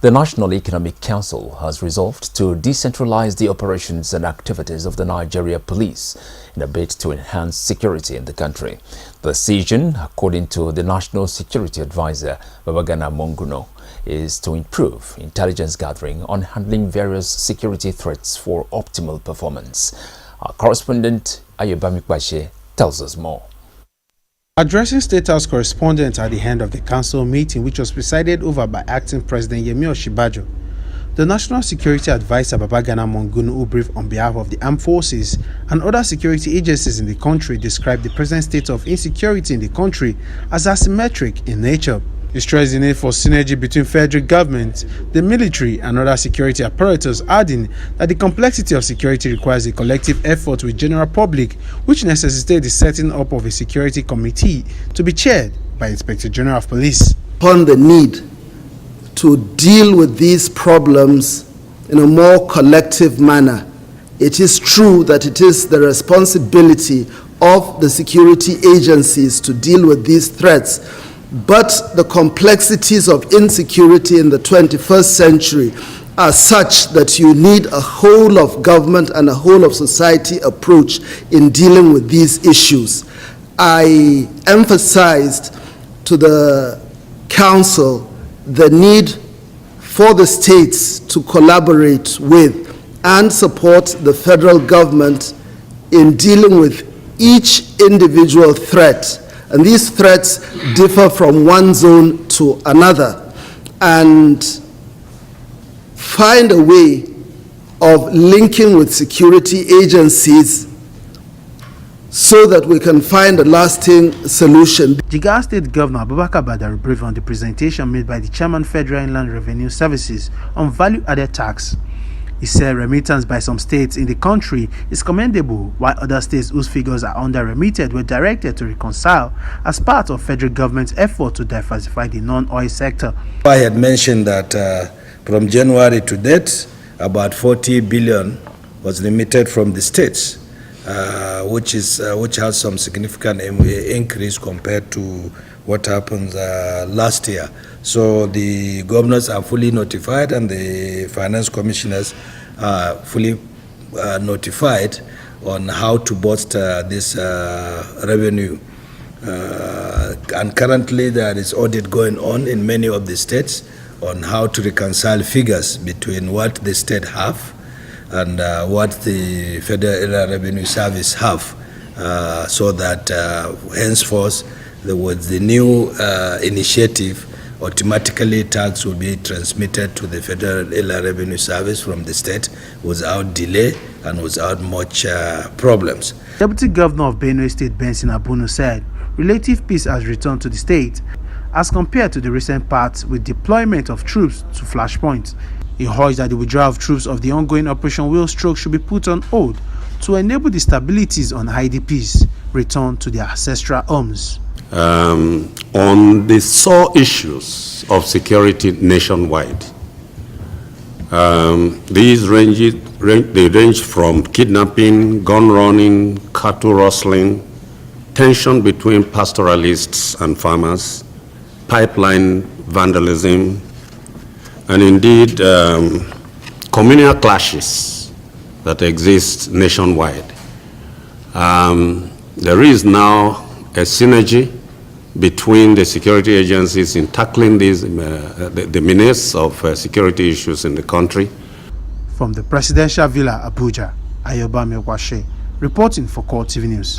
The National Economic Council has resolved to decentralize the operations and activities of the Nigeria Police in a bid to enhance security in the country. The decision, according to the National Security Advisor, Babagana Monguno, is to improve intelligence gathering on handling various security threats for optimal performance. Our correspondent, Ayobami Kwashe, tells us more. Addressing State House correspondents at the end of the council meeting, which was presided over by Acting President Yemi Osinbajo, the National Security Advisor Babagana Monguno, who briefed on behalf of the armed forces and other security agencies in the country, described the present state of insecurity in the country as asymmetric in nature. He stressed the need for synergy between federal government, the military, and other security apparatus, adding that the complexity of security requires a collective effort with general public, which necessitates the setting up of a security committee to be chaired by Inspector General of Police. Upon the need to deal with these problems in a more collective manner, it is true that it is the responsibility of the security agencies to deal with these threats. But the complexities of insecurity in the 21st century are such that you need a whole of government and a whole of society approach in dealing with these issues. I emphasized to the council the need for the states to collaborate with and support the federal government in dealing with each individual threat. And these threats differ from one zone to another, and find a way of linking with security agencies so that we can find a lasting solution. Jigawa State Governor Abubakar Badari briefed on the presentation made by the Chairman Federal Inland Revenue Services on value-added tax. He said remittance by some states in the country is commendable, while other states whose figures are under-remitted were directed to reconcile as part of federal government's effort to diversify the non-oil sector. I had mentioned that from January to date, about 40 billion was remitted from the states, which has some significant increase compared to what happened last year. So the governors are fully notified and the finance commissioners are fully notified on how to boost this revenue. And currently there is audit going on in many of the states on how to reconcile figures between what the state have and what the Federal Revenue Service have, so that henceforth with the new initiative, automatically tax will be transmitted to the Federal Revenue Service from the state without delay and without much problems. Deputy Governor of Benue State, Benson Abunu, said relative peace has returned to the state as compared to the recent past with deployment of troops to flashpoints. He urged that the withdrawal of troops of the ongoing Operation Wheelstroke should be put on hold to enable the stabilities on IDPs return to their ancestral homes. On the sore issues of security nationwide, these range from kidnapping, gun running, cattle rustling, tension between pastoralists and farmers, pipeline vandalism, and indeed communal clashes that exist nationwide. There is now a synergy between the security agencies in tackling these the menace of security issues in the country. From the Presidential Villa, Abuja, Ayobami Kwashe, reporting for Core TV News.